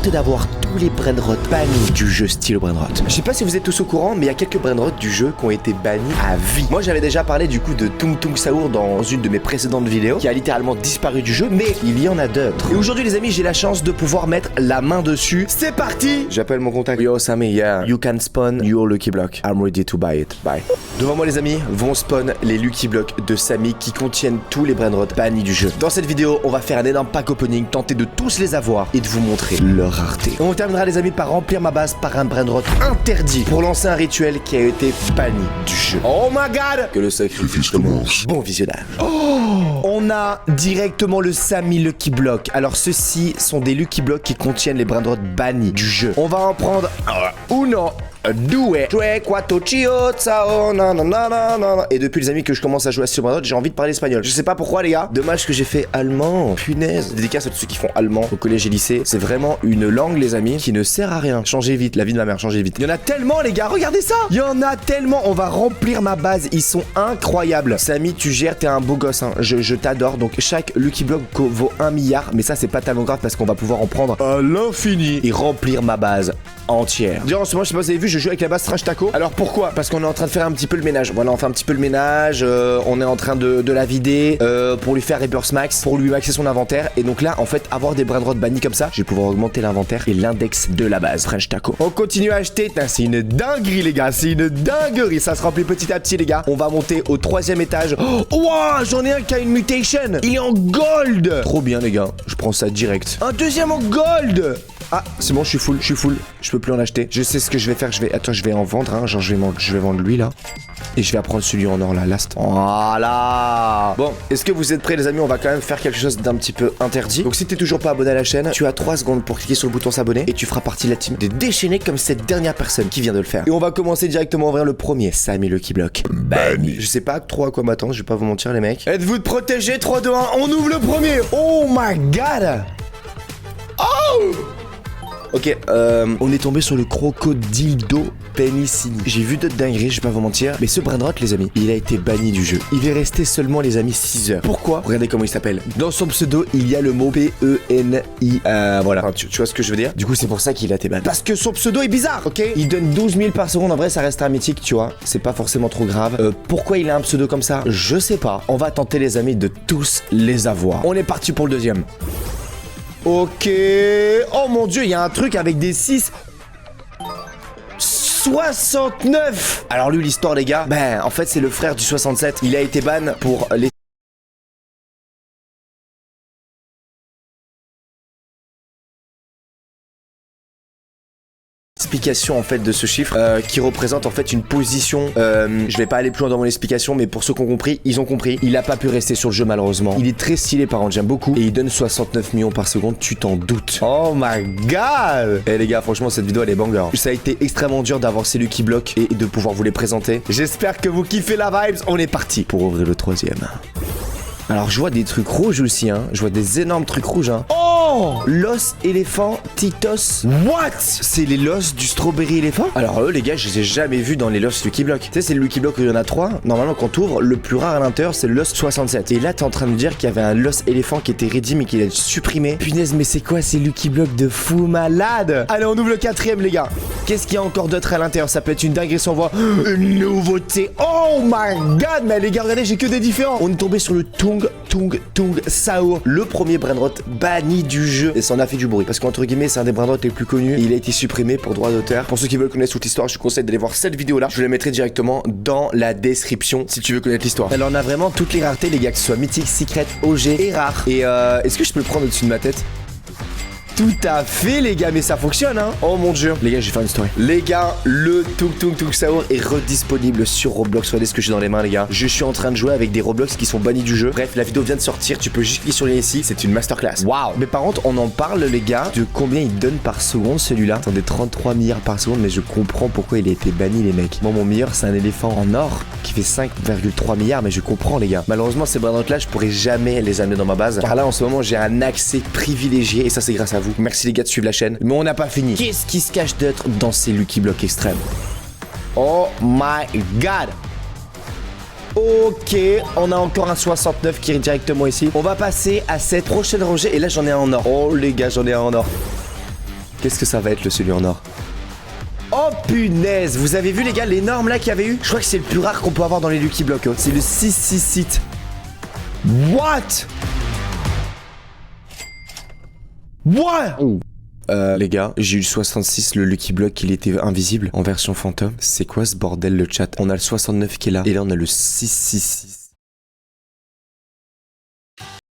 tenter d'avoir tous les brainrot bannis du jeu Stylo Brainrot. Je sais pas si vous êtes tous au courant, mais il y a quelques brainrot du jeu qui ont été bannis à vie. Moi j'avais déjà parlé du coup de Tung Tung Saour dans une de mes précédentes vidéos, qui a littéralement disparu du jeu, mais il y en a d'autres. Et aujourd'hui les amis, j'ai la chance de pouvoir mettre la main dessus. C'est parti. J'appelle mon contact. Yo Sammy, yeah, you can spawn your Lucky Block. I'm ready to buy it. Bye. Devant moi les amis, vont spawn les Lucky Blocks de Sammy qui contiennent tous les brainrot bannis du jeu. Dans cette vidéo, on va faire un énorme pack opening, tenter de tous les avoir et de vous montrer leur rareté. On terminera les amis par remplir ma base par un brainrot interdit pour lancer un rituel qui a été banni du jeu. Oh my god! Que le sacrifice commence. Bon visionnage. On a directement le Sammy Lucky Block. Alors ceux-ci sont des Lucky Blocks qui contiennent les brainrot bannis du jeu. On va en prendre uno, due, tre, quattro, cio, ciao, nanana. Et depuis les amis que je commence à jouer à ce brainrot, j'ai envie de parler espagnol. Je sais pas pourquoi les gars. Dommage que j'ai fait allemand. Punaise. Dédicace à tous ceux qui font allemand au collège et lycée. C'est vraiment une langue les amis qui ne sert à rien. Changez vite, la vie de ma mère, changez vite. Il y en a tellement les gars, regardez ça. Il y en a tellement. On va remplir ma base. Ils sont incroyables. Sammy, tu gères, t'es un beau gosse hein. Je t'adore. Donc chaque Lucky Block vaut 1 milliard. Mais ça c'est pas tellement grave parce qu'on va pouvoir en prendre à l'infini et remplir ma base entière. Déjà en ce moment, je sais pas si vous avez vu, je joue avec la base Trash Taco. Alors pourquoi? Parce qu'on est en train de faire un petit peu le ménage. Voilà, on fait un petit peu le ménage. On est en train de la vider pour lui faire Rebirth Max, pour lui maxer son inventaire. Et donc là, en fait, avoir des brainrot bannis comme ça, je vais pouvoir augmenter l'inventaire et l'index de la base French Taco. On continue à acheter. C'est une dinguerie les gars, c'est une dinguerie. Ça se remplit petit à petit les gars. On va monter au 3e étage. Wow, j'en ai un qui a une mutation. Il est en gold. Trop bien les gars, je prends ça direct. Un deuxième en gold. Ah, c'est bon, je suis full. Je peux plus en acheter. Je sais ce que je vais faire. Attends, je vais en vendre, hein. Genre, je vais vendre lui, là. Et je vais apprendre celui en or, là, last. Voilà. Bon, est-ce que vous êtes prêts, les amis? On va quand même faire quelque chose d'un petit peu interdit. Donc, si t'es toujours pas abonné à la chaîne, tu as 3 secondes pour cliquer sur le bouton s'abonner. Et tu feras partie de la team des déchaînés comme cette dernière personne qui vient de le faire. Et on va commencer directement à ouvrir le premier Sammy Lucky Block. Banni. Je sais pas trop à quoi m'attendre, je vais pas vous mentir, les mecs. Êtes-vous de protéger? 3, 2, 1, on ouvre le premier. Oh my god. Oh! Ok, on est tombé sur le crocodildo Penicini. J'ai vu d'autres dingueries, je vais pas vous mentir. Mais ce brainrot, les amis, il a été banni du jeu. Il va rester seulement, les amis, 6 heures. Pourquoi? Regardez comment il s'appelle. Dans son pseudo, il y a le mot P-E-N-I. Voilà, enfin, tu vois ce que je veux dire? Du coup, c'est pour ça qu'il a été banni. Parce que son pseudo est bizarre, ok? Il donne 12 000 par seconde. En vrai, ça reste un mythique, tu vois. C'est pas forcément trop grave. Pourquoi il a un pseudo comme ça? Je sais pas. On va tenter, les amis, de tous les avoir. On est parti pour le deuxième. Ok. Oh mon dieu, il y a un truc avec des 6. 69. Alors lui, l'histoire, les gars, ben, en fait, c'est le frère du 67. Il a été ban pour les... explication en fait de ce chiffre qui représente en fait une position. Je vais pas aller plus loin dans mon explication, mais pour ceux qui ont compris, ils ont compris. Il a pas pu rester sur le jeu malheureusement. Il est très stylé par contre, j'aime beaucoup. Et il donne 69 millions par seconde, tu t'en doutes. Oh my god. Eh les gars, franchement cette vidéo elle est banger. Ça a été extrêmement dur d'avoir ces Lucky Blocks et de pouvoir vous les présenter. J'espère que vous kiffez la vibes. On est parti pour ouvrir le 3e. Alors je vois des trucs rouges aussi hein. Je vois des énormes trucs rouges hein. Oh, l'os éléphant Titos. What? C'est les los du strawberry éléphant? Alors eux les gars, je les ai jamais vus dans les los Lucky Block. Tu sais, c'est le Lucky Block où il y en a 3. Normalement quand t'ouvres, le plus rare à l'intérieur c'est le los 67. Et là t'es en train de me dire qu'il y avait un los éléphant qui était ready mais qu'il a été supprimé. Punaise, mais c'est quoi ces Lucky Block de fou malade? Allez, on ouvre le 4e les gars. Qu'est-ce qu'il y a encore d'autre à l'intérieur? Ça peut être une dinguerie si on voit une nouveauté. Oh my god. Mais les gars, regardez, j'ai que des différents. On est tombé sur le Tung Saour, le premier brainrot banni du jeu. Et ça en a fait du bruit parce qu'entre guillemets c'est un des brainrot les plus connus. Il a été supprimé pour droit d'auteur. Pour ceux qui veulent connaître toute l'histoire, je vous conseille d'aller voir cette vidéo là. Je vous la mettrai directement dans la description si tu veux connaître l'histoire. Alors on a vraiment toutes les raretés les gars, que ce soit mythique, secret, OG et rare. Et est-ce que je peux le prendre au-dessus de ma tête? Tout à fait les gars, mais ça fonctionne hein. Oh mon dieu. Les gars, je vais faire une story. Les gars, le Tung Saour est redisponible sur Roblox. Regardez ce que j'ai dans les mains les gars. Je suis en train de jouer avec des Roblox qui sont bannis du jeu. Bref, la vidéo vient de sortir. Tu peux juste cliquer sur le lien ici. C'est une masterclass. Waouh. Mais par contre, on en parle les gars de combien il donne par seconde celui-là. Attendez, 33 milliards par seconde. Mais je comprends pourquoi il a été banni les mecs. Moi mon meilleur c'est un éléphant en or qui fait 5,3 milliards. Mais je comprends les gars. Malheureusement ces brainrot là je pourrais jamais les amener dans ma base. Car là en ce moment j'ai un accès privilégié. Et ça c'est grâce à vous. Merci les gars de suivre la chaîne. Mais on n'a pas fini. Qu'est-ce qui se cache d'autre dans ces Lucky Block extrêmes? Oh my god. Ok, on a encore un 69 qui est directement ici. On va passer à cette prochaine rangée. Et là j'en ai un en or. Oh les gars, j'en ai un en or. Qu'est-ce que ça va être le celui en or? Oh punaise, vous avez vu les gars l'énorme là qu'il y avait eu? Je crois que c'est le plus rare qu'on peut avoir dans les Lucky Blocks. Oh. C'est le 666. What? What? Les gars, j'ai eu le 66, le Lucky Block, il était invisible en version fantôme. C'est quoi ce bordel le chat? On a le 69 qui est là et là on a le 666.